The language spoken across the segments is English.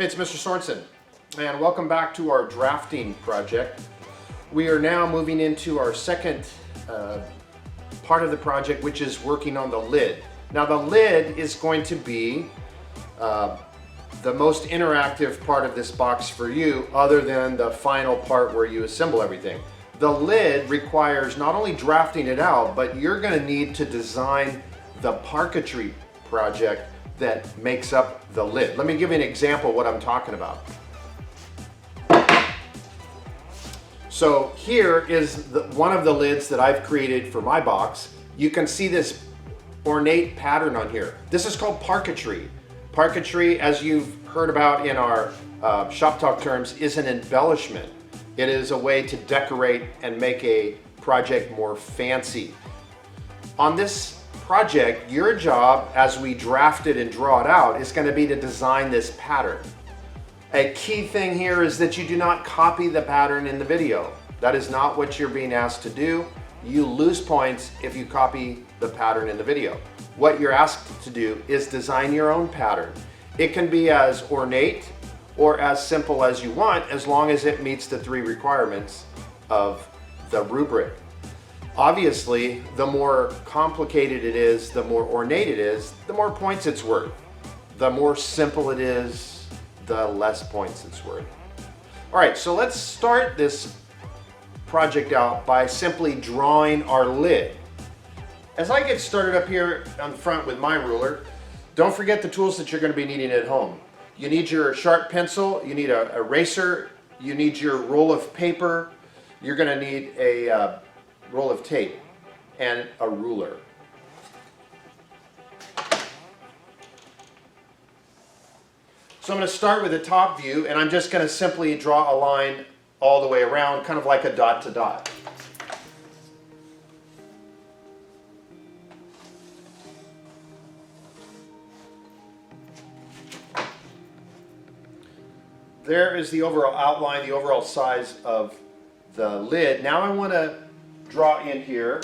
Hey, it's Mr. Sorensen, and welcome back to our drafting project. We are now moving into our second part of the project, which is working on the lid. Now the lid is going to be the most interactive part of this box for you, other than the final part where you assemble everything. The lid requires not only drafting it out, but you're going to need to design the Parquetry project that makes up the lid. Let me give you an example of what I'm talking about. So here is one of the lids that I've created for my box. You can see this ornate pattern on here. This is called Parquetry. Parquetry, as you've heard about in our shop talk terms, is an embellishment. It is a way to decorate and make a project more fancy. On this project, your job as we draft it and draw it out is going to be to design this pattern. A key thing here is that you do not copy the pattern in the video. That is not what you're being asked to do. You lose points if you copy the pattern in the video. What you're asked to do is design your own pattern. It can be as ornate or as simple as you want, as long as it meets the 3 requirements of the rubric. Obviously, the more complicated it is, the more ornate it is, the more points it's worth. The more simple it is, the less points it's worth. All right, so let's start this project out by simply drawing our lid. As I get started up here on front with my ruler, don't forget the tools that you're going to be needing at home. You need your sharp pencil, you need an eraser, you need your roll of paper, you're going to need a roll of tape and a ruler. So I'm going to start with the top view, and I'm just going to simply draw a line all the way around, kind of like a dot to dot. There is the overall outline, the overall size of the lid. Now I want to draw in here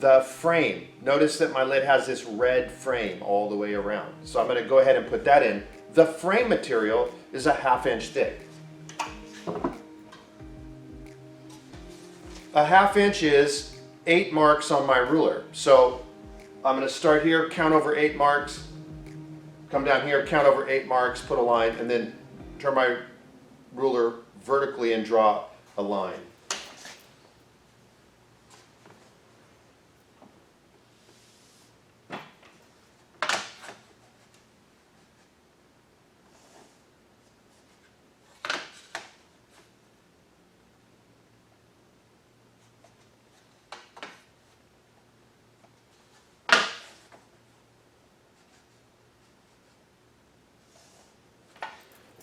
the frame. Notice that my lid has this red frame all the way around. So I'm going to go ahead and put that in. The frame material is a 1/2 inch thick. A 1/2 inch is 8 marks on my ruler. So I'm going to start here, count over 8 marks, come down here, count over 8 marks, put a line, and then turn my ruler vertically and draw a line.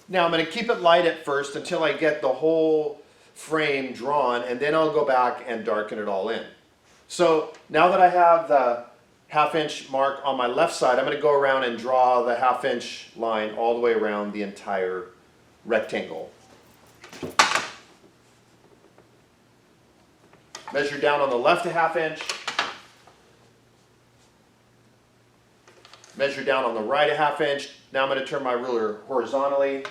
Now I'm going to keep it light at first until I get the whole frame drawn, and then I'll go back and darken it all in. So now that I have the 1/2 inch mark on my left side, I'm going to go around and draw the 1/2 inch line all the way around the entire rectangle. Measure down on the left a 1/2 inch. Measure down on the right a 1/2 inch. Now I'm going to turn my ruler horizontally.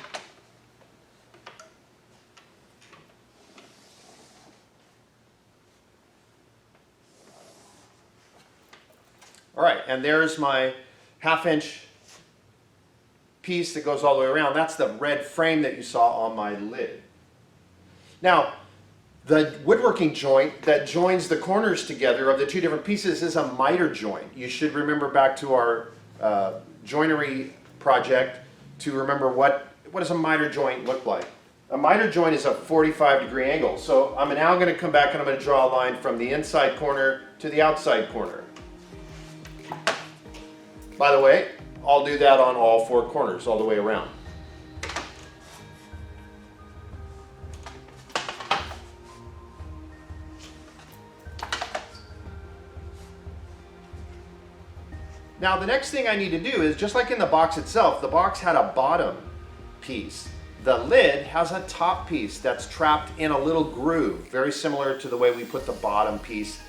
All right, and there's my 1/2 inch piece that goes all the way around. That's the red frame that you saw on my lid. Now, the woodworking joint that joins the corners together of the 2 different pieces is a miter joint. You should remember back to our joinery project to remember what does a miter joint look like. A miter joint is a 45-degree angle. So I'm now going to come back and I'm going to draw a line from the inside corner to the outside corner. By the way, I'll do that on all 4 corners all the way around. Now the next thing I need to do is, just like in the box itself, the box had a bottom piece. The lid has a top piece that's trapped in a little groove, very similar to the way we put the bottom piece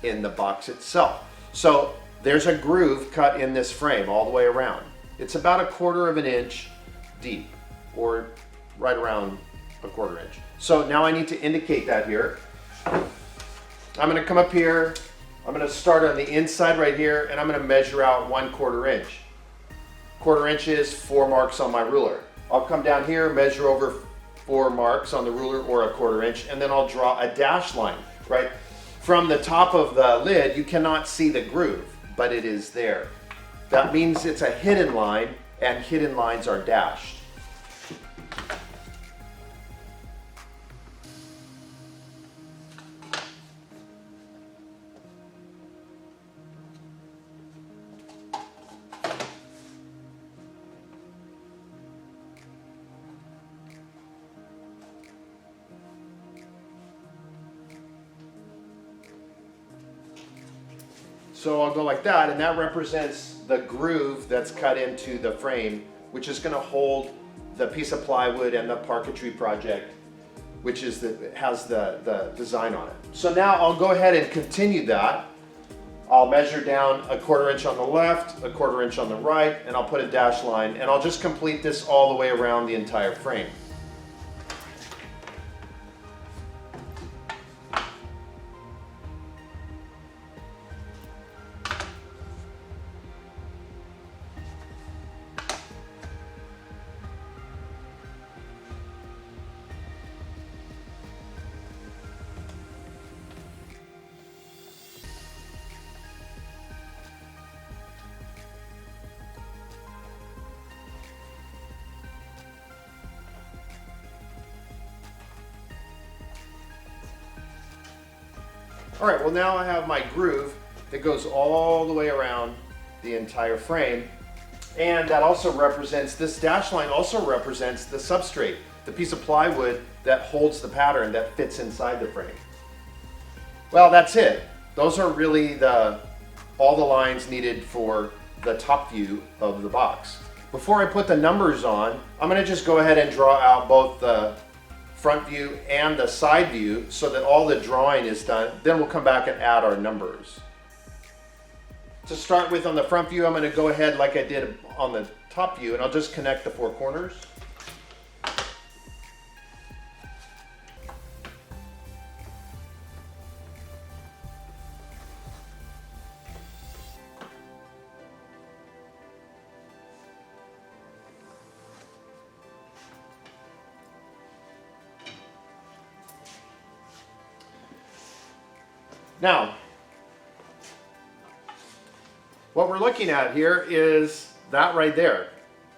in the box itself. So there's a groove cut in this frame all the way around. It's about 1/4 of an inch deep, or right around a 1/4 inch. So now I need to indicate that here. I'm going to come up here, I'm going to start on the inside right here, and I'm going to measure out 1/4 inch. 1/4 inch is 4 marks on my ruler. I'll come down here, measure over 4 marks on the ruler, or a 1/4 inch, and then I'll draw a dash line, right? From the top of the lid, you cannot see the groove, but it is there. That means it's a hidden line, and hidden lines are dashed. So I'll go like that, and that represents the groove that's cut into the frame, which is going to hold the piece of plywood and the Parquetry project, which is has the design on it. So now I'll go ahead and continue that. I'll measure down a 1/4 inch on the left, a 1/4 inch on the right, and I'll put a dash line, and I'll just complete this all the way around the entire frame. All right, well now I have my groove that goes all the way around the entire frame, and that also represents, this dash line also represents the substrate, the piece of plywood that holds the pattern that fits inside the frame. Well, that's it. Those are really all the lines needed for the top view of the box. Before I put the numbers on, I'm going to just go ahead and draw out both the front view and the side view so that all the drawing is done. Then we'll come back and add our numbers. To start with, on the front view, I'm going to go ahead like I did on the top view, and I'll just connect the 4 corners. Now, what we're looking at here is that right there.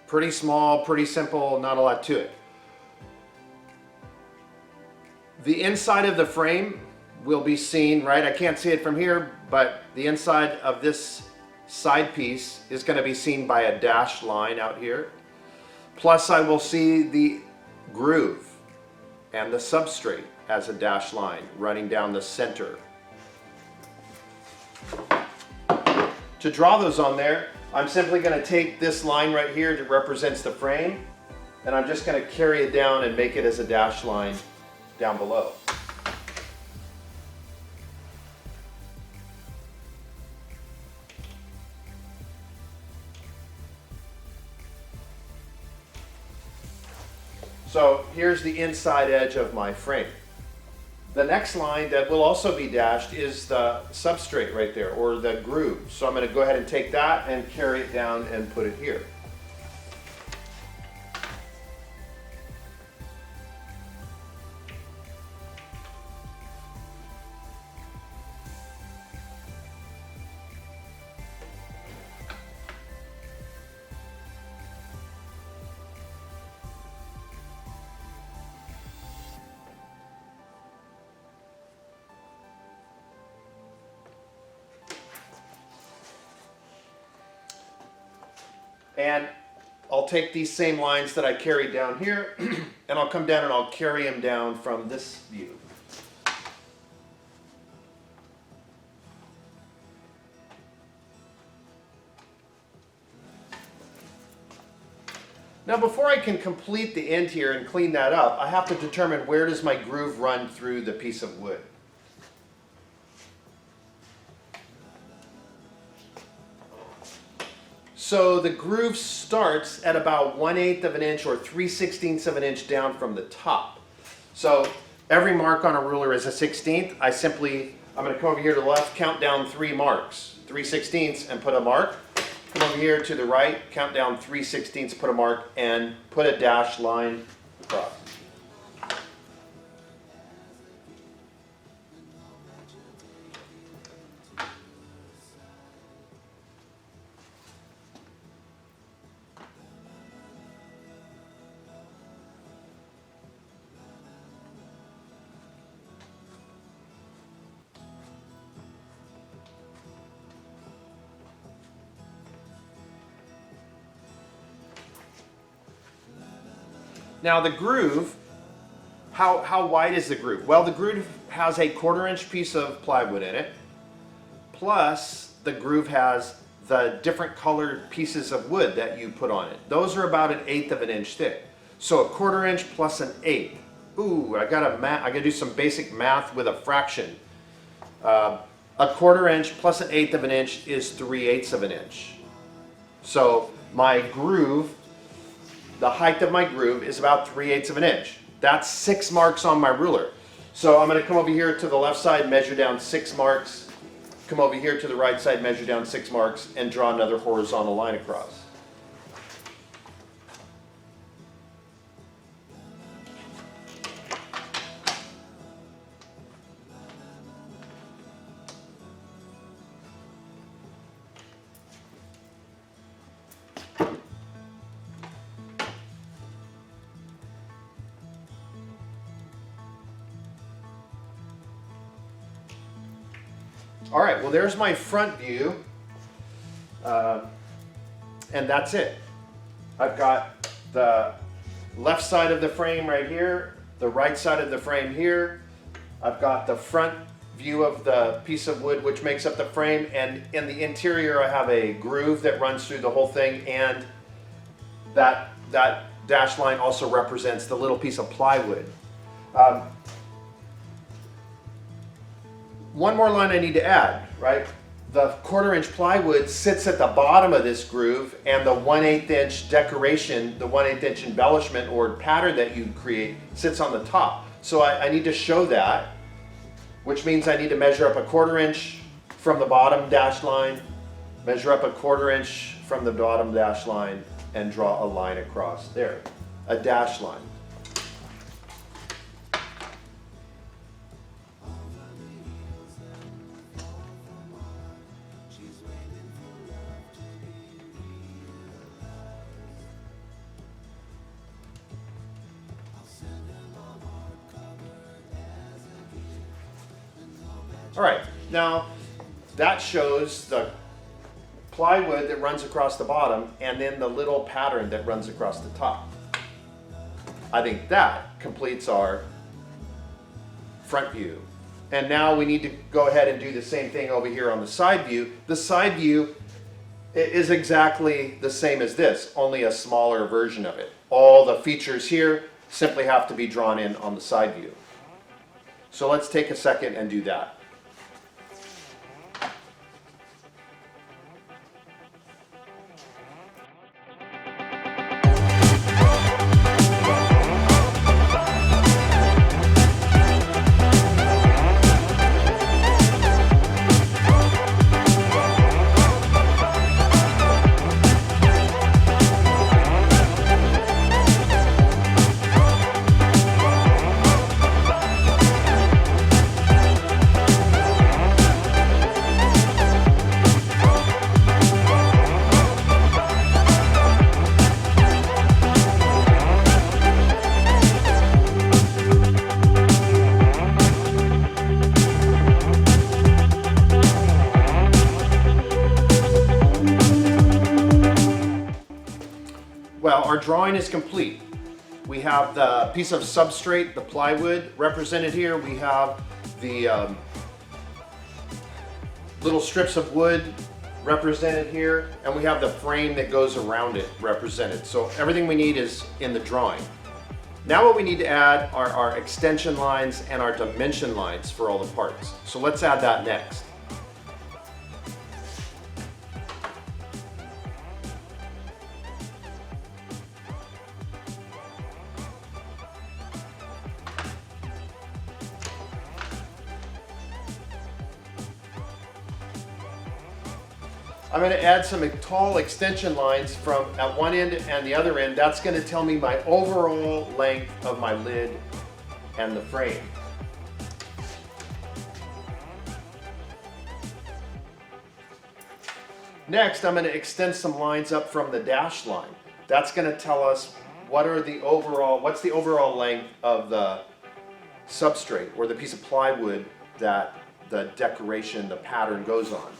Pretty small, pretty simple, not a lot to it. The inside of the frame will be seen, right? I can't see it from here, but the inside of this side piece is going to be seen by a dashed line out here. Plus I will see the groove and the substrate as a dashed line running down the center. To draw those on there, I'm simply going to take this line right here that represents the frame, and I'm just going to carry it down and make it as a dashed line down below. So here's the inside edge of my frame. The next line that will also be dashed is the substrate right there, or the groove. So I'm going to go ahead and take that and carry it down and put it here. And I'll take these same lines that I carried down here, and I'll come down and I'll carry them down from this view. Now before I can complete the end here and clean that up, I have to determine where does my groove run through the piece of wood. So the groove starts at about 1/8 of an inch or 3/16 of an inch down from the top. So every mark on a ruler is a 1/16. I'm going to come over here to the left, count down 3 marks, 3/16, and put a mark. Come over here to the right, count down 3/16, put a mark, and put a dashed line across. Now the groove, how wide is the groove? Well, the groove has a 1/4 inch piece of plywood in it, plus the groove has the different colored pieces of wood that you put on it. Those are about 1/8 of an inch thick. So a 1/4 inch plus 1/8. Ooh, I gotta do some basic math with a fraction. A 1/4 inch plus 1/8 of an inch is 3/8 of an inch. So my groove, the height of my groove is about 3/8 of an inch. That's 6 marks on my ruler. So I'm going to come over here to the left side, measure down 6 marks, come over here to the right side, measure down 6 marks, and draw another horizontal line across. All right, well there's my front view, and that's it. I've got the left side of the frame right here, the right side of the frame here. I've got the front view of the piece of wood which makes up the frame, and in the interior I have a groove that runs through the whole thing, and that dashed line also represents the little piece of plywood. One more line I need to add, right? The 1/4 inch plywood sits at the bottom of this groove, and the 1/8 inch decoration, the 1/8 inch embellishment or pattern that you create sits on the top. So I need to show that, which means I need to measure up a 1/4 inch from the bottom dashed line, measure up a 1/4 inch from the bottom dashed line, and draw a line across there, a dashed line. All right, now that shows the plywood that runs across the bottom and then the little pattern that runs across the top. I think that completes our front view. And now we need to go ahead and do the same thing over here on the side view. The side view is exactly the same as this, only a smaller version of it. All the features here simply have to be drawn in on the side view. So let's take a second and do that. Well, our drawing is complete. We have the piece of substrate, the plywood represented here. We have the little strips of wood represented here, and we have the frame that goes around it represented. So everything we need is in the drawing. Now what we need to add are our extension lines and our dimension lines for all the parts. So let's add that next. I'm going to add some tall extension lines from at one end and the other end. That's going to tell me my overall length of my lid and the frame. Next, I'm going to extend some lines up from the dash line. That's going to tell us what's the overall length of the substrate or the piece of plywood that the decoration, the pattern goes on.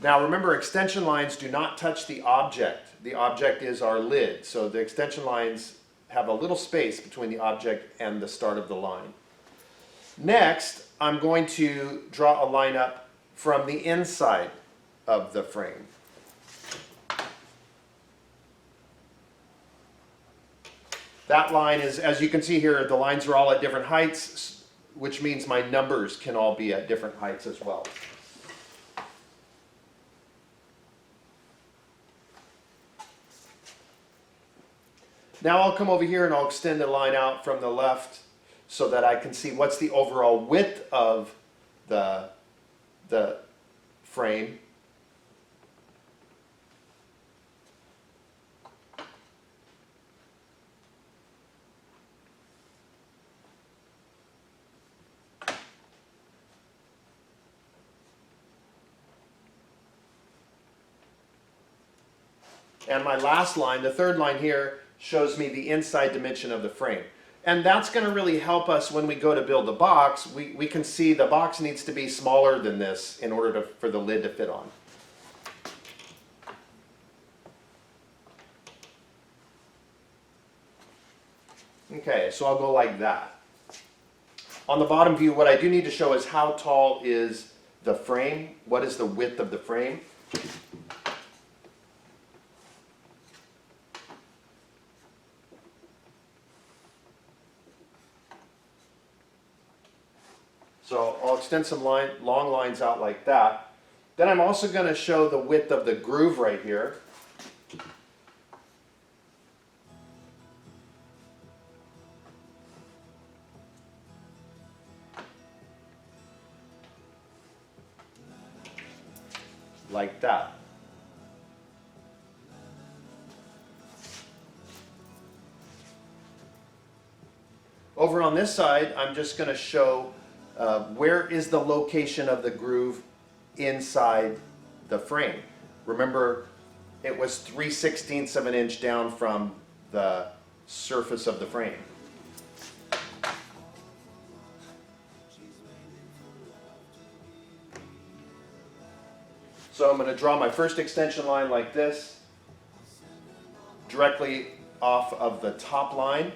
Now remember, extension lines do not touch the object. The object is our lid, so the extension lines have a little space between the object and the start of the line. Next, I'm going to draw a line up from the inside of the frame. That line is, as you can see here, the lines are all at different heights, which means my numbers can all be at different heights as well. Now I'll come over here and I'll extend the line out from the left so that I can see what's the overall width of the frame. And my last line, the third line here, shows me the inside dimension of the frame. And that's going to really help us when we go to build the box. We can see the box needs to be smaller than this in order for the lid to fit on. Okay, so I'll go like that. On the bottom view, what I do need to show is how tall is the frame, what is the width of the frame. So I'll extend some long lines out like that. Then I'm also going to show the width of the groove right here. Like that. Over on this side, I'm just going to show where is the location of the groove inside the frame. Remember, it was 3/16 of an inch down from the surface of the frame. So I'm going to draw my first extension line like this, directly off of the top line.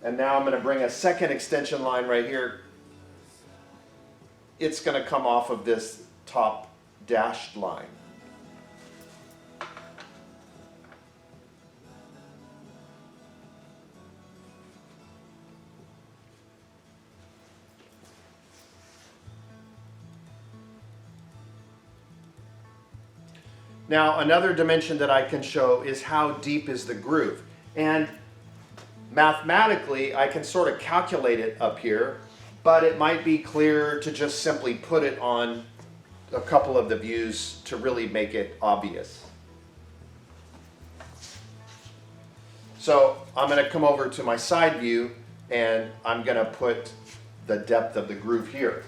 And now I'm going to bring a second extension line right here. It's going to come off of this top dashed line. Now another dimension that I can show is how deep is the groove. And mathematically I can sort of calculate it up here, but it might be clearer to just simply put it on a couple of the views to really make it obvious. So I'm going to come over to my side view and I'm going to put the depth of the groove here.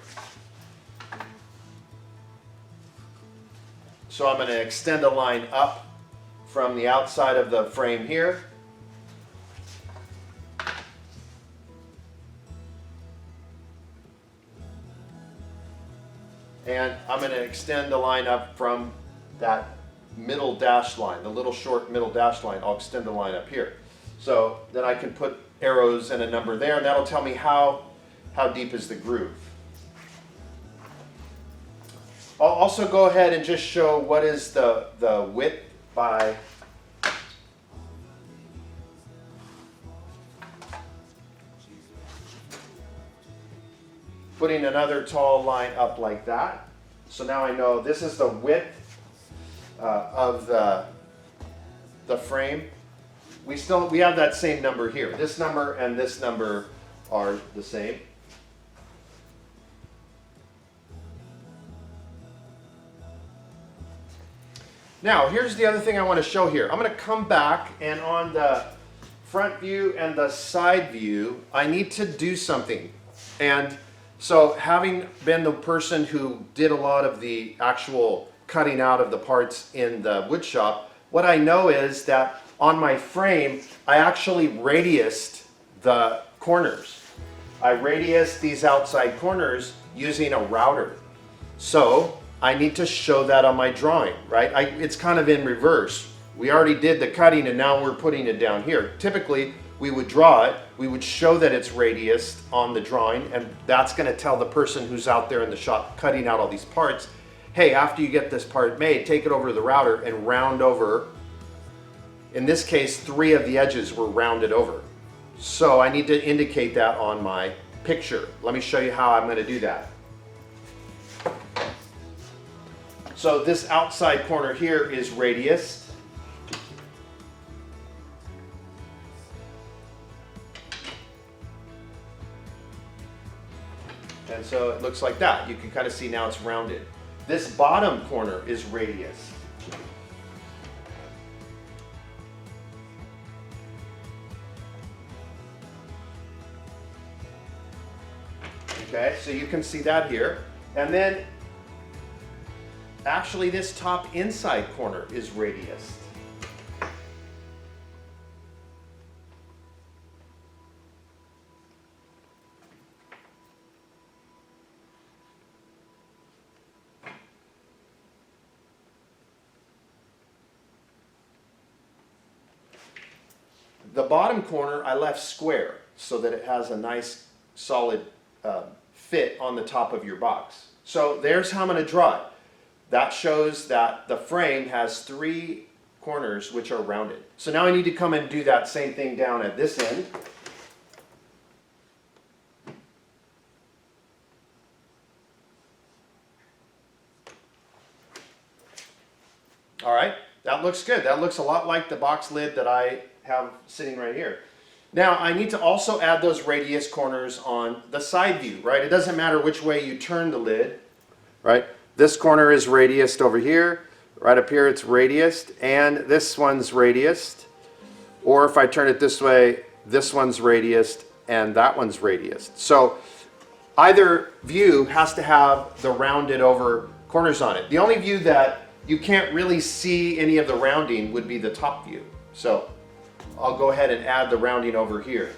So I'm going to extend a line up from the outside of the frame here. And I'm going to extend the line up from that middle dash line, the little short middle dash line. I'll extend the line up here. So then I can put arrows and a number there, and that'll tell me how deep is the groove. I'll also go ahead and just show what is the width by putting another tall line up like that. So now I know this is the width of the frame. we have that same number here. This number and this number are the same. Now, here's the other thing I want to show here. I'm going to come back, and on the front view and the side view, I need to do something. And so, having been the person who did a lot of the actual cutting out of the parts in the wood shop, what I know is that on my frame, I actually radiused the corners. I radiused these outside corners using a router. So I need to show that on my drawing, right? It's kind of in reverse. We already did the cutting and now we're putting it down here. Typically, we would draw it, we would show that it's radiused on the drawing, and that's gonna tell the person who's out there in the shop cutting out all these parts, hey, after you get this part made, take it over to the router and round over. In this case, 3 of the edges were rounded over. So I need to indicate that on my picture. Let me show you how I'm gonna do that. So this outside corner here is radiused. And so it looks like that. You can kind of see now it's rounded. This bottom corner is radiused. Okay, so you can see that here. And then actually this top inside corner is radiused. The bottom corner I left square so that it has a nice solid fit on the top of your box. So there's how I'm going to draw it. That shows that the frame has 3 corners which are rounded. So now I need to come and do that same thing down at this end. All right, that looks good. That looks a lot like the box lid that I have sitting right here. Now I need to also add those radius corners on the side view, right? It doesn't matter which way you turn the lid, right? This corner is radiused over here, right up here it's radiused, and this one's radiused. Or if I turn it this way, this one's radiused and that one's radiused. So either view has to have the rounded over corners on it. The only view that you can't really see any of the rounding would be the top view. So I'll go ahead and add the rounding over here.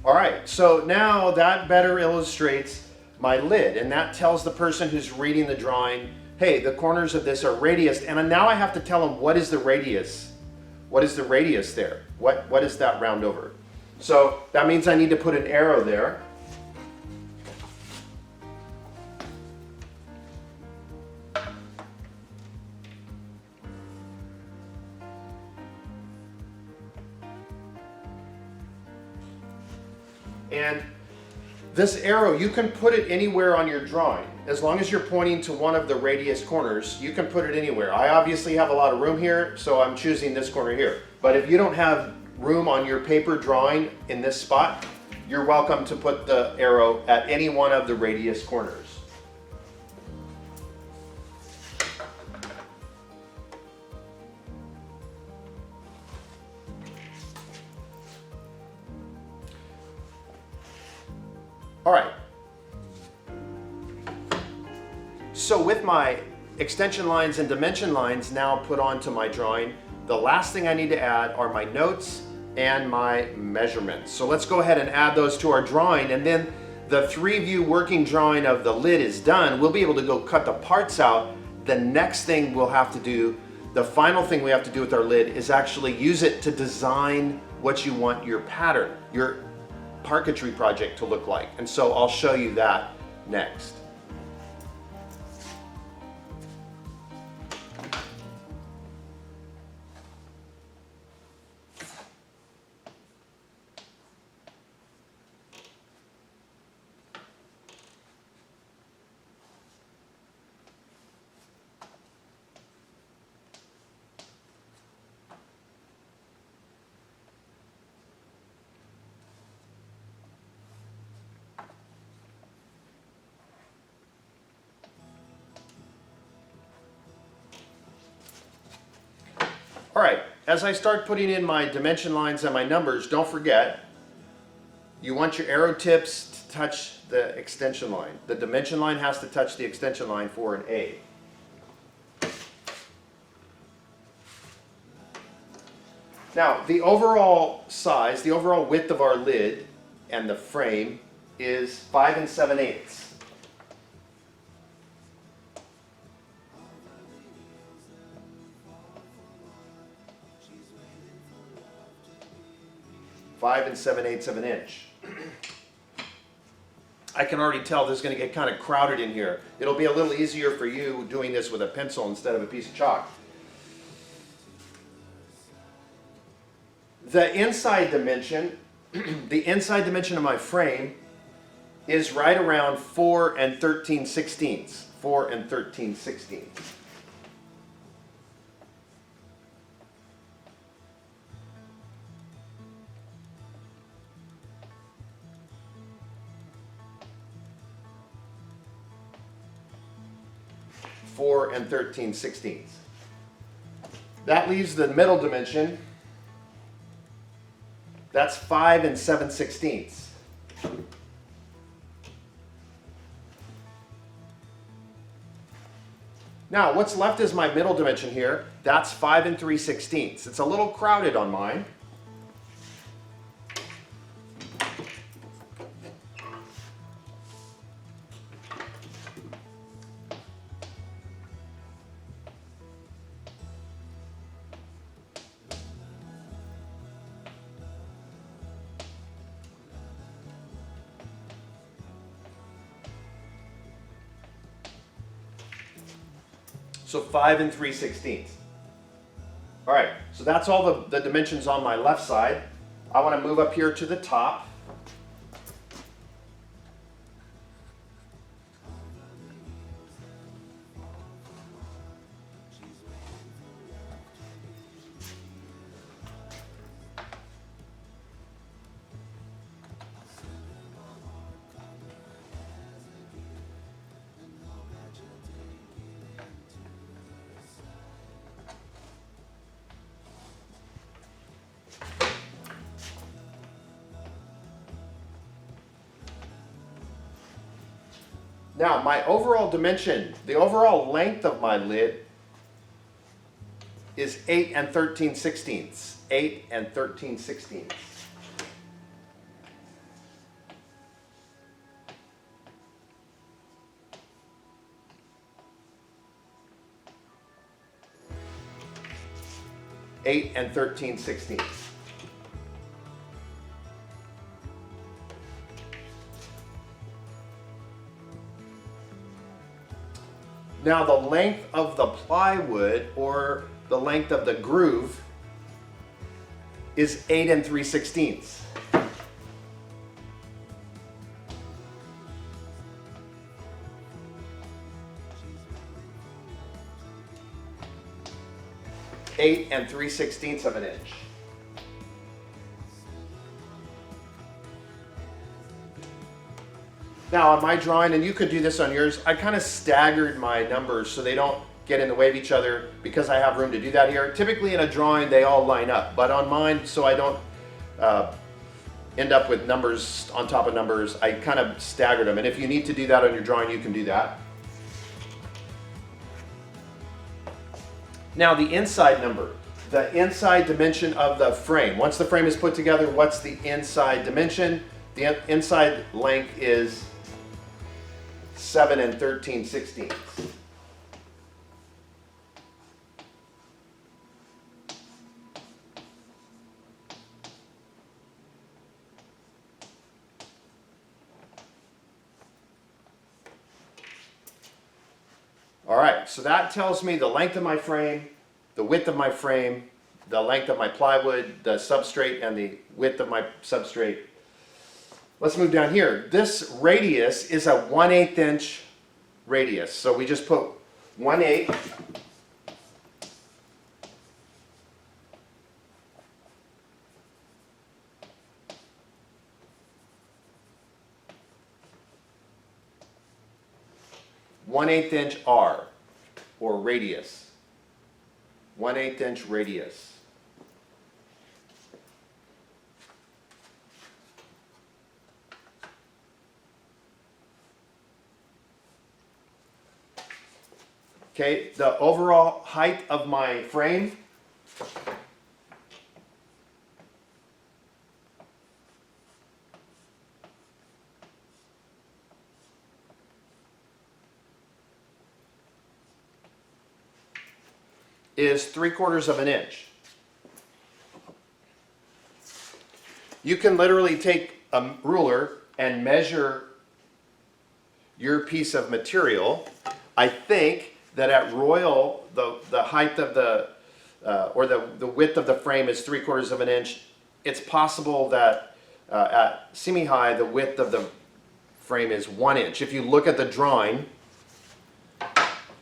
All right, so now that better illustrates my lid, and that tells the person who's reading the drawing, hey, the corners of this are radiused, and now I have to tell them what is the radius. What is the radius there? What is that round over? So that means I need to put an arrow there. And this arrow, you can put it anywhere on your drawing. As long as you're pointing to one of the radius corners, you can put it anywhere. I obviously have a lot of room here, so I'm choosing this corner here. But if you don't have room on your paper drawing in this spot, you're welcome to put the arrow at any one of the radius corners. All right. So with my extension lines and dimension lines now put onto my drawing, the last thing I need to add are my notes and my measurements. So let's go ahead and add those to our drawing, and then the 3-view working drawing of the lid is done. We'll be able to go cut the parts out. The next thing we'll have to do, the final thing we have to do with our lid, is actually use it to design what you want your pattern, your parquetry project to look like. And so I'll show you that next. All right, as I start putting in my dimension lines and my numbers, don't forget, you want your arrow tips to touch the extension line. The dimension line has to touch the extension line for an A. Now, the overall size, the overall width of our lid and the frame is 5 7/8. Five 7/8 of an inch. I can already tell this is going to get kind of crowded in here. It'll be a little easier for you doing this with a pencil instead of a piece of chalk. The inside dimension, the inside dimension of my frame is right around 4 13/16. 4 13/16. Four 13/16. That leaves the middle dimension. That's 5 7/16. Now, what's left is my middle dimension here. That's 5 3/16. It's a little crowded on mine. So 5 3/16. All right, so that's all the dimensions on my left side. I want to move up here to the top. Now, my overall dimension, the overall length of my lid is 8 13/16. 8 13/16. Eight 13/16. Now the length of the plywood, or the length of the groove, is 8 3/16. Eight 3/16 of an inch. Now on my drawing, and you could do this on yours, I kind of staggered my numbers so they don't get in the way of each other, because I have room to do that here. Typically in a drawing they all line up, but on mine, so I don't end up with numbers on top of numbers, I kind of staggered them. And if you need to do that on your drawing, you can do that. Now the inside number, the inside dimension of the frame. Once the frame is put together, what's the inside dimension? The inside length is 7 13/16. All right, so that tells me the length of my frame, the width of my frame, the length of my plywood, the substrate, and the width of my substrate. Let's move down here. This radius is a 1/8 inch radius. So we just put 1/8. One 1/8 inch R, or radius. 1/8 inch radius. Okay, the overall height of my frame is 3/4 of an inch. You can literally take a ruler and measure your piece of material. I think that at Royal, the height of the, or the width of the frame is 3/4 of an inch. It's possible that at Semi High, the width of the frame is 1 inch. If you look at the drawing,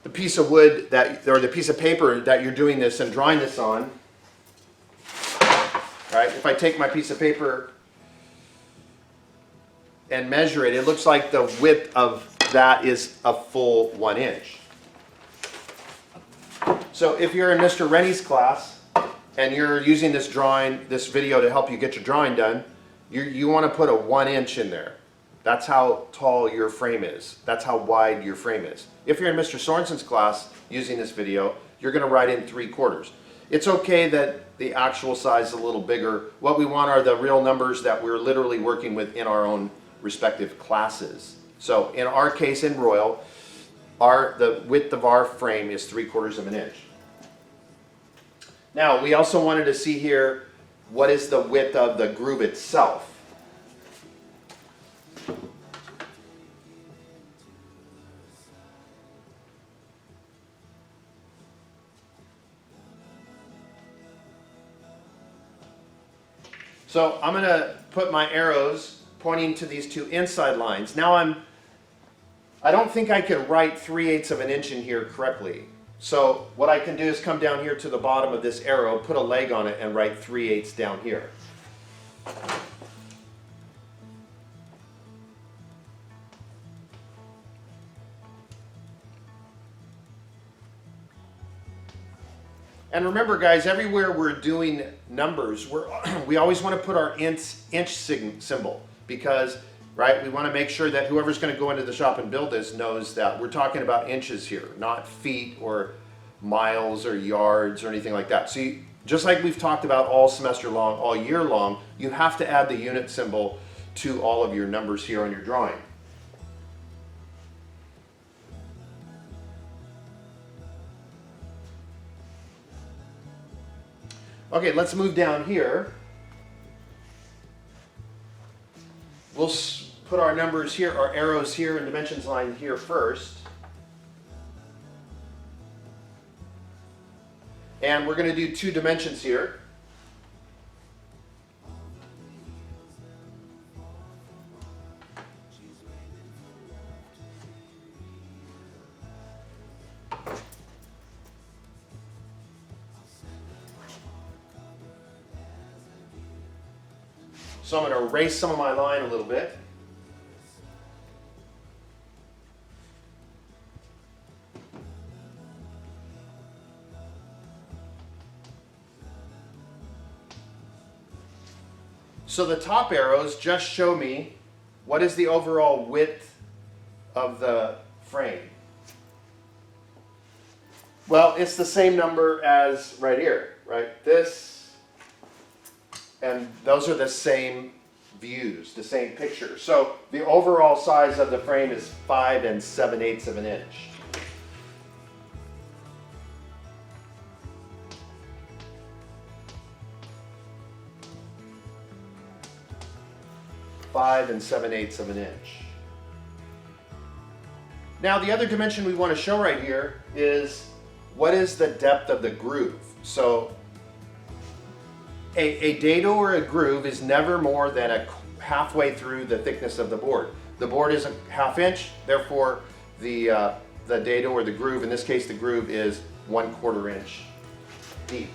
the piece of wood that, or the piece of paper that you're doing this and drawing this on, right? If I take my piece of paper and measure it, it looks like the width of that is a full 1 inch. So if you're in Mr. Rennie's class and you're using this drawing, this video to help you get your drawing done, you want to put a 1 inch in there. That's how tall your frame is. That's how wide your frame is. If you're in Mr. Sorensen's class using this video, you're going to write in 3/4. It's okay that the actual size is a little bigger. What we want are the real numbers that we're literally working with in our own respective classes. So in our case in Royal, the width of our frame is 3/4 of an inch. Now we also wanted to see here, what is the width of the groove itself? So I'm going to put my arrows pointing to these two inside lines. Now I don't think I can write 3/8 of an inch in here correctly. So what I can do is come down here to the bottom of this arrow, put a leg on it, and write 3/8 down here. And remember guys, everywhere we're doing numbers, we always want to put our inch symbol, because, right, we want to make sure that whoever's going to go into the shop and build this knows that we're talking about inches here, not feet or miles or yards or anything like that. So just like we've talked about all semester long, all year long, you have to add the unit symbol to all of your numbers here on your drawing. Okay, let's move down here. We'll put our numbers here, our arrows here, and dimensions line here first. And we're going to do 2 dimensions here. So I'm going to erase some of my line a little bit. So the top arrows just show me what is the overall width of the frame. Well, it's the same number as right here, right? This and those are the same views, the same picture. So the overall size of the frame is 5 7/8 of an inch. Five 7/8 of an inch. Now the other dimension we want to show right here is what is the depth of the groove. So a dado or a groove is never more than halfway through the thickness of the board. The board is a 1/2 inch, therefore the dado or the groove, in this case the groove, is 1/4 inch deep.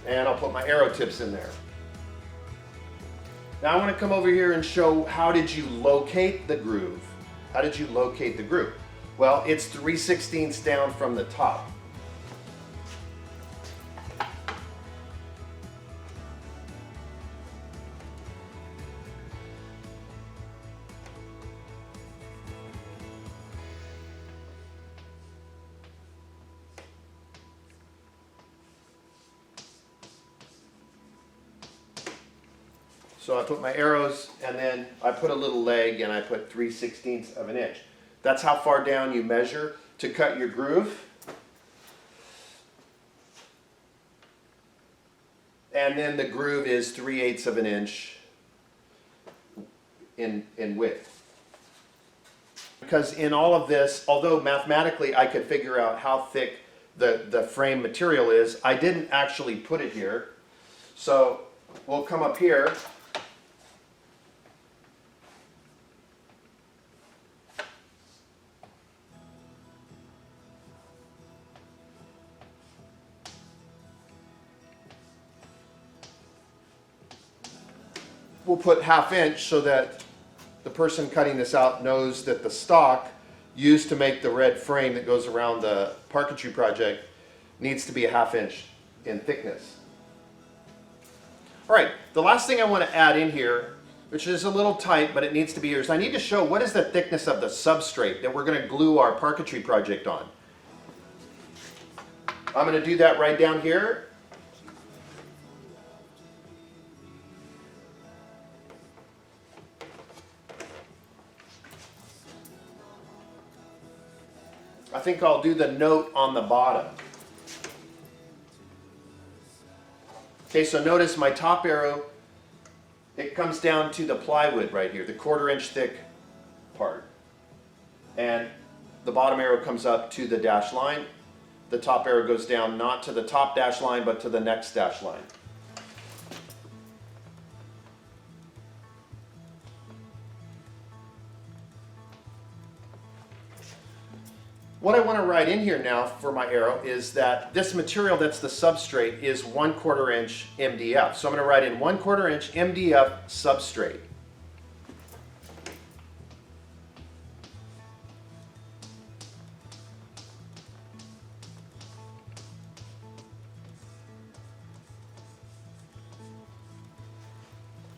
And I'll put my arrow tips in there. Now I want to come over here and show how did you locate the groove. How did you locate the groove? Well, it's 3/16 down from the top. So I put my arrows and then I put a little leg and I put 3/16 of an inch. That's how far down you measure to cut your groove. And then the groove is 3/8 of an inch in width. Because in all of this, although mathematically I could figure out how thick the frame material is, I didn't actually put it here. So we'll come up here. We'll put 1/2 inch so that the person cutting this out knows that the stock used to make the red frame that goes around the Parquetry project needs to be 1/2 inch in thickness. All right, the last thing I want to add in here, which is a little tight, but it needs to be here, is I need to show what is the thickness of the substrate that we're going to glue our Parquetry project on. I'm going to do that right down here. I think I'll do the note on the bottom. Okay, so notice my top arrow, it comes down to the plywood right here, the 1/4 inch thick part. And the bottom arrow comes up to the dash line. The top arrow goes down not to the top dash line, but to the next dash line. What I want to write in here now for my arrow is that this material that's the substrate is 1/4 inch MDF. So I'm going to write in 1/4 inch MDF substrate.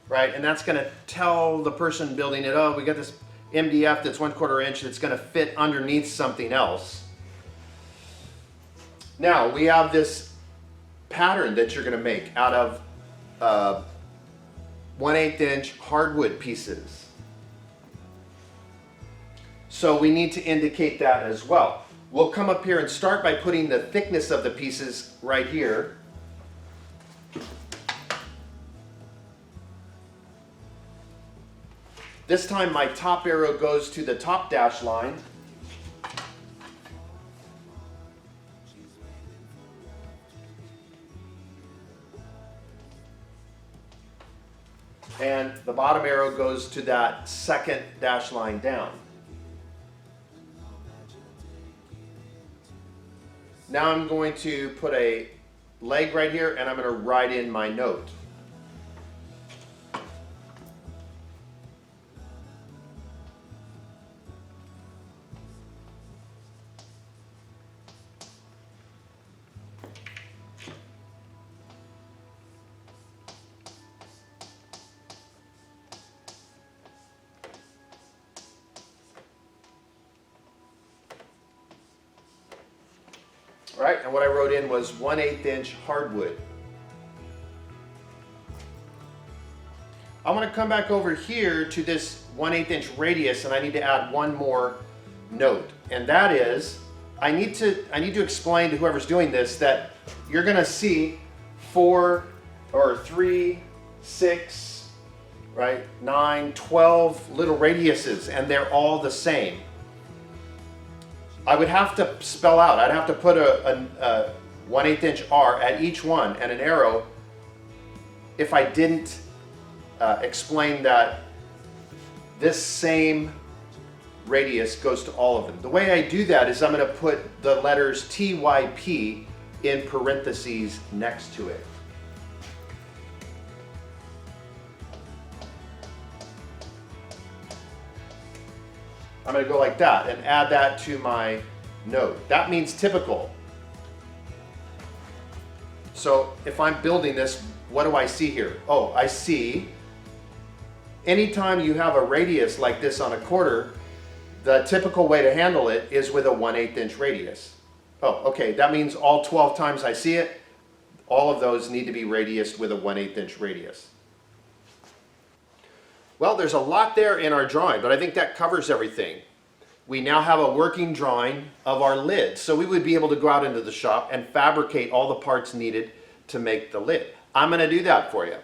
Right, and that's going to tell the person building it, oh, we got this MDF that's 1/4 inch that's going to fit underneath something else. Now we have this pattern that you're going to make out of 1/8 inch hardwood pieces. So we need to indicate that as well. We'll come up here and start by putting the thickness of the pieces right here. This time my top arrow goes to the top dash line. And the bottom arrow goes to that second dash line down. Now I'm going to put a leg right here and I'm going to write in my note. Right, and what I wrote in was 1/8 inch hardwood. I want to come back over here to this 1/8 inch radius and I need to add one more note. And that is, I need to explain to whoever's doing this that you're going to see 4 or 3, 6, right, 9, 12 little radiuses and they're all the same. I would have to spell out, I'd have to put a 1/8 inch R at each one and an arrow if I didn't explain that this same radius goes to all of them. The way I do that is I'm going to put the letters TYP in parentheses next to it. I'm going to go like that and add that to my note. That means typical. So if I'm building this, what do I see here? Oh, I see anytime you have a radius like this on a quarter, the typical way to handle it is with a 1/8 inch radius. Oh, okay, that means all 12 times I see it, all of those need to be radiused with a 1/8 inch radius. Well, there's a lot there in our drawing, but I think that covers everything. We now have a working drawing of our lid, so we would be able to go out into the shop and fabricate all the parts needed to make the lid. I'm going to do that for you.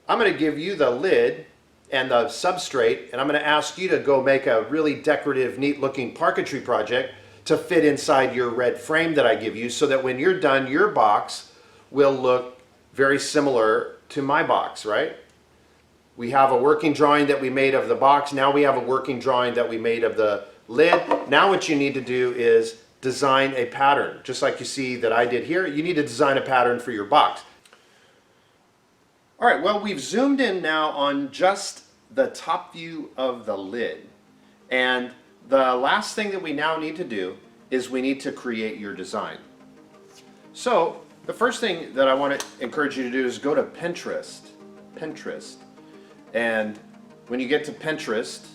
I'm going to give you the lid and the substrate, and I'm going to ask you to go make a really decorative, neat looking parquetry project to fit inside your red frame that I give you, so that when you're done, your box will look very similar to my box, right? We have a working drawing that we made of the box. Now we have a working drawing that we made of the lid. Now what you need to do is design a pattern. Just like you see that I did here, you need to design a pattern for your box. All right, well, we've zoomed in now on just the top view of the lid. And the last thing that we now need to do is we need to create your design. So the first thing that I want to encourage you to do is go to Pinterest. And when you get to Pinterest,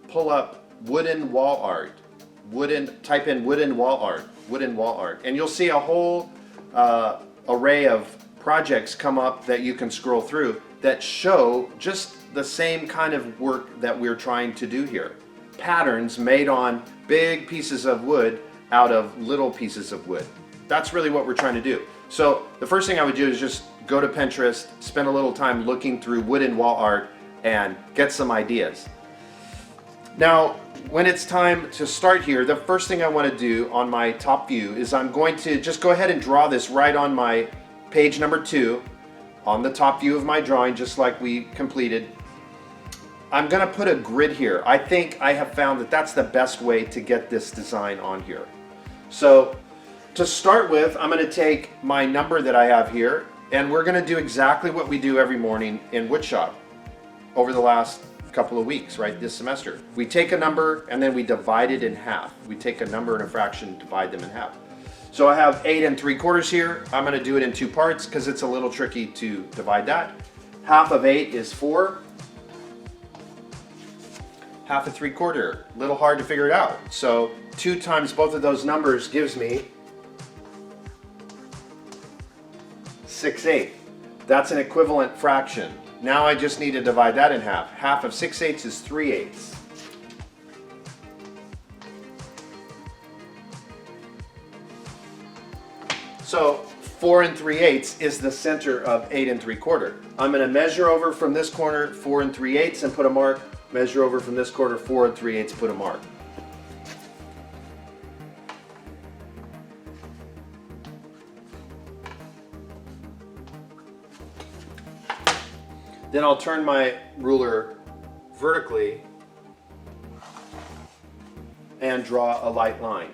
pull up wooden wall art. Type in wooden wall art, and you'll see a whole array of projects come up that you can scroll through that show just the same kind of work that we're trying to do here. Patterns made on big pieces of wood out of little pieces of wood. That's really what we're trying to do. So the first thing I would do is just go to Pinterest, spend a little time looking through wooden wall art, and get some ideas. Now, when it's time to start here, the first thing I want to do on my top view is I'm going to just go ahead and draw this right on my page number 2, on the top view of my drawing, just like we completed. I'm going to put a grid here. I think I have found that that's the best way to get this design on here. So to start with, I'm going to take my number that I have here, and we're going to do exactly what we do every morning in woodshop over the last couple of weeks, right, this semester. We take a number and then we divide it in half. We take a number and a fraction, divide them in half. So I have 8 3/4 here. I'm going to do it in 2 parts because it's a little tricky to divide that. Half of 8 is 4. Half of 3/4, a little hard to figure it out. So 2 times both of those numbers gives me 6/8. That's an equivalent fraction. Now I just need to divide that in half. Half of 6/8 is 3/8. So 4 3/8 is the center of 8 3/4. I'm going to measure over from this corner 4 3/8 and put a mark. Measure over from this corner 4 3/8, put a mark. Then I'll turn my ruler vertically and draw a light line.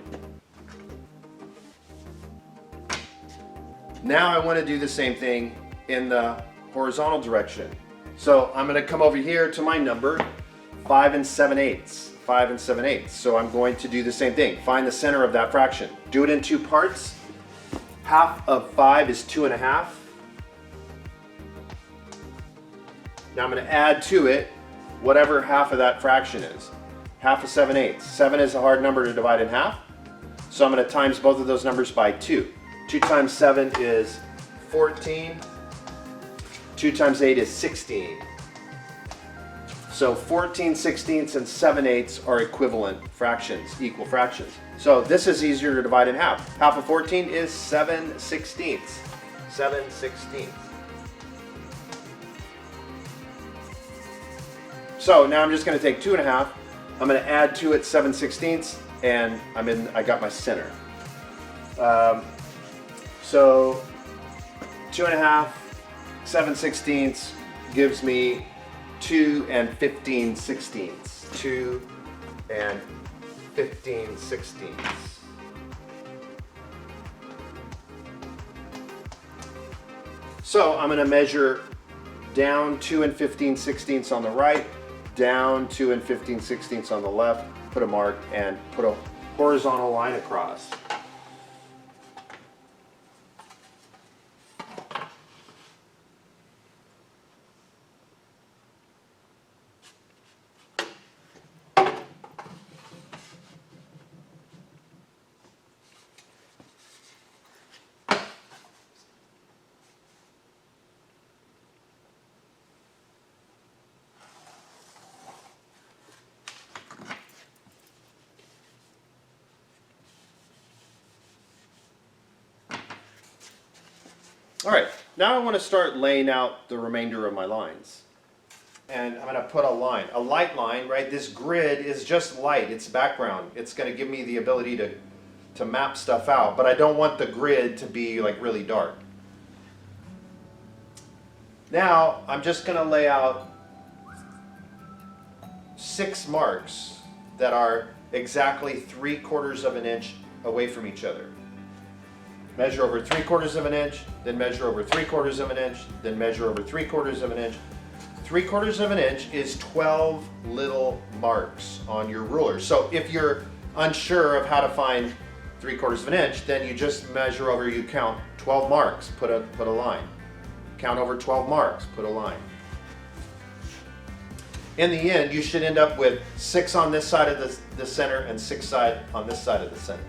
Now I want to do the same thing in the horizontal direction. So I'm going to come over here to my number, 5 7/8. 5 7/8. So I'm going to do the same thing. Find the center of that fraction. Do it in 2 parts. Half of 5 is 2.5. Now I'm going to add to it whatever half of that fraction is. Half of 7/8. 7 is a hard number to divide in half. So I'm going to times both of those numbers by 2. 2 times 7 is 14. 2 times 8 is 16. So 14/16 and 7/8 are equivalent fractions, equal fractions. So this is easier to divide in half. Half of 14 is 7/16. 7/16. So now I'm just going to take 2.5. I'm going to add to it 7/16, and I got my center. So 2.5, 7/16 gives me 2 15/16. 2 15/16. So I'm going to measure down 2 15/16 on the right, down 2 15/16 on the left, put a mark and put a horizontal line across. All right, now I want to start laying out the remainder of my lines. And I'm going to put a line, a light line, right? This grid is just light, it's background. It's going to give me the ability to map stuff out, but I don't want the grid to be like really dark. Now, I'm just going to lay out 6 marks that are exactly 3/4 of an inch away from each other. Measure over 3/4 of an inch, then measure over 3/4 of an inch, then measure over 3/4 of an inch. 3/4 of an inch is 12 little marks on your ruler. So if you're unsure of how to find 3/4 of an inch, then you just measure over, you count 12 marks, put a line. Count over 12 marks, put a line. In the end, you should end up with 6 on this side of the center and 6 on this side of the center.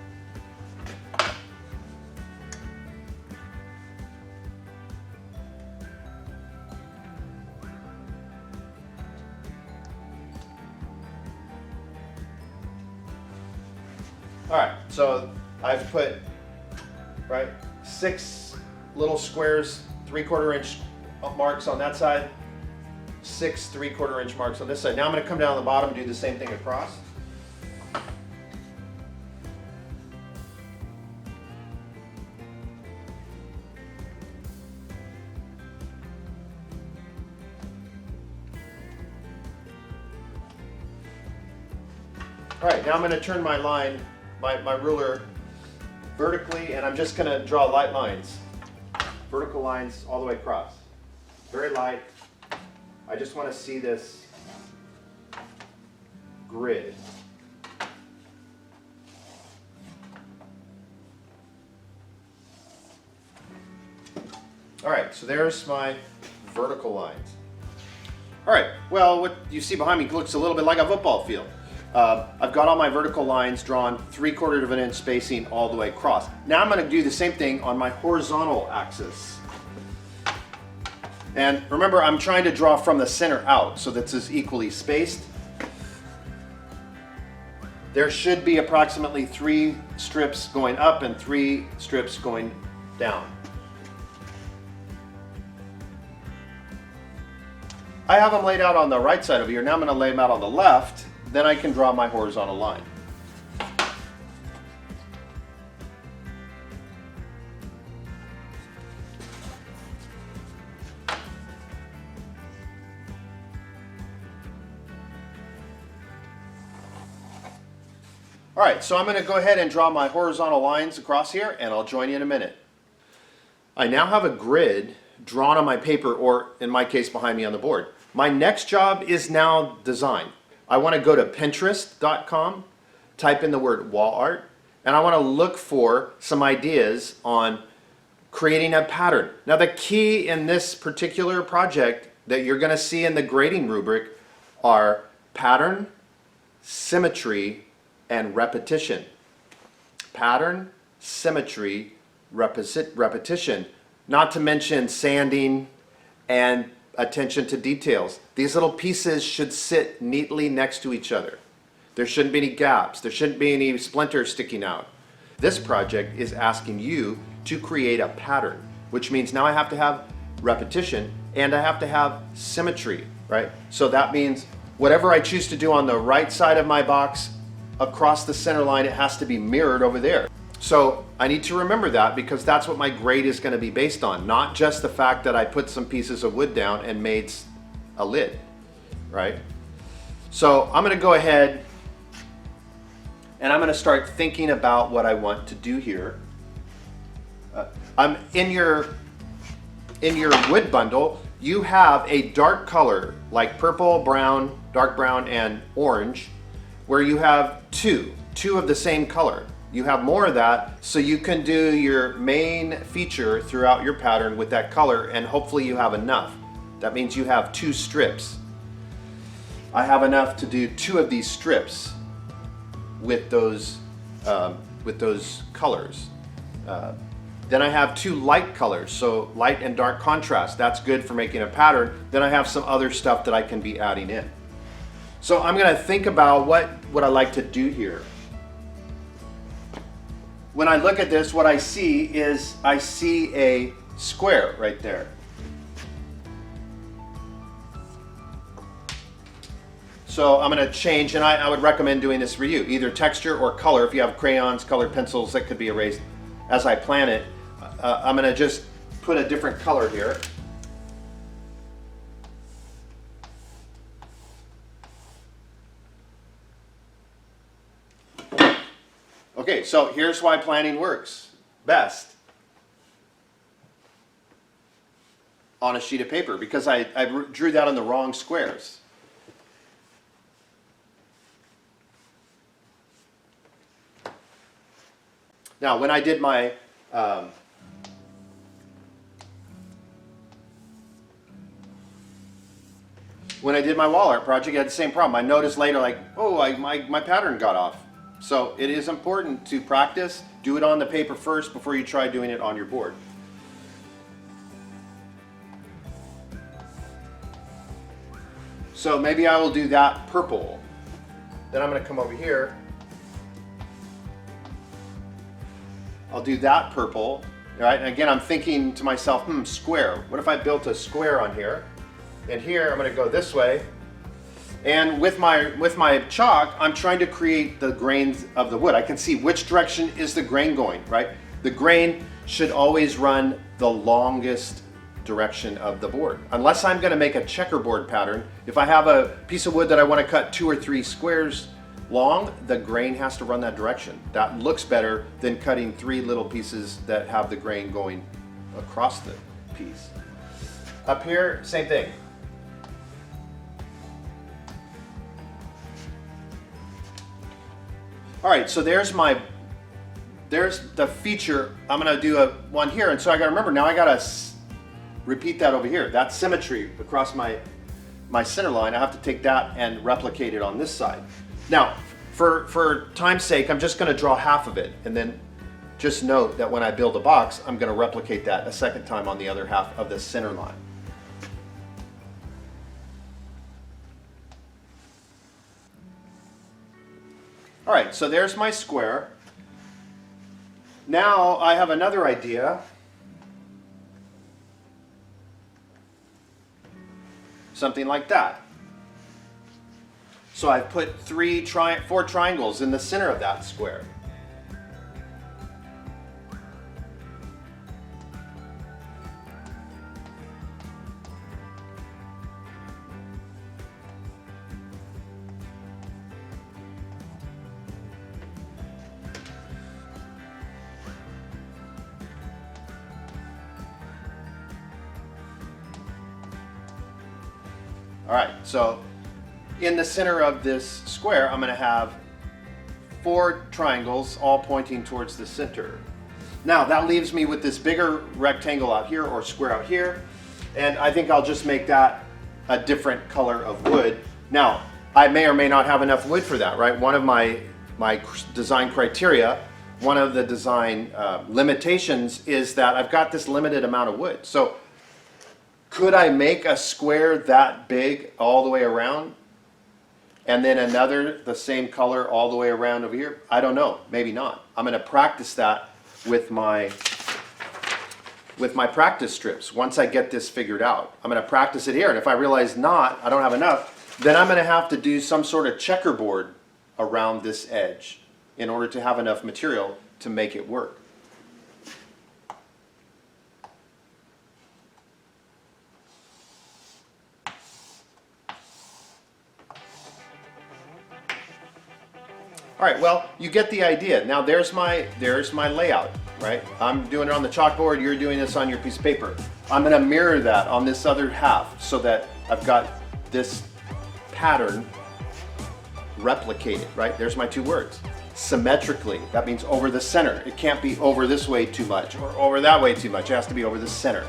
All right, so I've put 6 little squares, 3/4 inch marks on that side, 6 3/4 inch marks on this side. Now I'm going to come down the bottom and do the same thing across. All right, now I'm going to turn my line, my ruler vertically, and I'm just going to draw light lines, vertical lines all the way across. Very light. I just want to see this grid. All right, so there's my vertical lines. All right, well, what you see behind me looks a little bit like a football field. I've got all my vertical lines drawn 3/4 of an inch spacing all the way across. Now I'm going to do the same thing on my horizontal axis. And remember, I'm trying to draw from the center out so that this is equally spaced. There should be approximately 3 strips going up and 3 strips going down. I have them laid out on the right side over here. Now I'm going to lay them out on the left. Then I can draw my horizontal line. All right, so I'm going to go ahead and draw my horizontal lines across here, and I'll join you in a minute. I now have a grid drawn on my paper, or in my case behind me on the board. My next job is now design. I want to go to Pinterest.com, type in the word wall art, and I want to look for some ideas on creating a pattern. Now the key in this particular project that you're going to see in the grading rubric are pattern, symmetry, and repetition. Pattern, symmetry, repetition, not to mention sanding and attention to details. These little pieces should sit neatly next to each other. There shouldn't be any gaps. There shouldn't be any splinters sticking out. This project is asking you to create a pattern, which means now I have to have repetition and I have to have symmetry, right? So that means whatever I choose to do on the right side of my box across the center line, it has to be mirrored over there. So I need to remember that because that's what my grade is going to be based on, not just the fact that I put some pieces of wood down and made a lid, right? So I'm going to go ahead and I'm going to start thinking about what I want to do here. I'm in your wood bundle, you have a dark color like purple, brown, dark brown, and orange where you have two of the same color. You have more of that, so you can do your main feature throughout your pattern with that color, and hopefully you have enough. That means you have 2 strips. I have enough to do 2 of these strips with those colors. Then I have 2 light colors, so light and dark contrast. That's good for making a pattern. Then I have some other stuff that I can be adding in. So I'm gonna think about what I like to do here. When I look at this, what I see is I see a square right there. So I'm going to change, and I would recommend doing this for you, either texture or color. If you have crayons, colored pencils, that could be erased as I plan it. I'm going to just put a different color here. Okay, so here's why planning works best on a sheet of paper, because I drew that on the wrong squares. Now, when I did my wall art project, I had the same problem. I noticed later, like, oh, my pattern got off. So it is important to practice. Do it on the paper first before you try doing it on your board. So maybe I will do that purple. Then I'm going to come over here. I'll do that purple, right? And again, I'm thinking to myself, square. What if I built a square on here? And here, I'm going to go this way. And with my chalk, I'm trying to create the grains of the wood. I can see which direction is the grain going, right? The grain should always run the longest direction of the board. Unless I'm going to make a checkerboard pattern, if I have a piece of wood that I want to cut 2 or 3 squares long, the grain has to run that direction. That looks better than cutting 3 little pieces that have the grain going across the piece. Up here, same thing. All right, so there's the feature. I'm gonna do one here, and so I gotta remember, now I gotta repeat that over here. That symmetry across my center line, I have to take that and replicate it on this side. Now, for time's sake, I'm just gonna draw half of it, and then just note that when I build a box, I'm gonna replicate that a second time on the other half of the center line. All right, so there's my square. Now I have another idea. Something like that. So I've put 4 triangles in the center of that square. All right, so in the center of this square, I'm going to have 4 triangles all pointing towards the center. Now that leaves me with this bigger rectangle out here, or square out here, and I think I'll just make that a different color of wood. Now, I may or may not have enough wood for that, right? One of my design criteria, one of the design limitations is that I've got this limited amount of wood. So could I make a square that big all the way around? And then another, the same color all the way around over here? I don't know, maybe not. I'm gonna practice that with my practice strips. Once I get this figured out, I'm gonna practice it here. And if I realize I don't have enough, then I'm gonna have to do some sort of checkerboard around this edge in order to have enough material to make it work. All right, well, you get the idea. Now there's my layout, right? I'm doing it on the chalkboard, you're doing this on your piece of paper. I'm gonna mirror that on this other half so that I've got this pattern replicated, right? There's my two words. Symmetrically, that means over the center. It can't be over this way too much or over that way too much. It has to be over the center.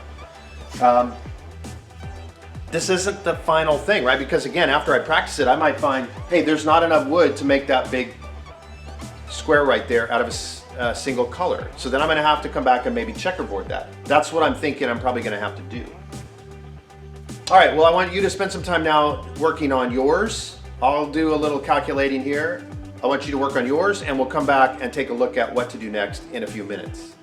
This isn't the final thing, right? Because again, after I practice it, I might find, hey, there's not enough wood to make that big square right there out of a single color. So then I'm gonna have to come back and maybe checkerboard that. That's what I'm thinking I'm probably gonna have to do. All right, well, I want you to spend some time now working on yours. I'll do a little calculating here. I want you to work on yours, and we'll come back and take a look at what to do next in a few minutes.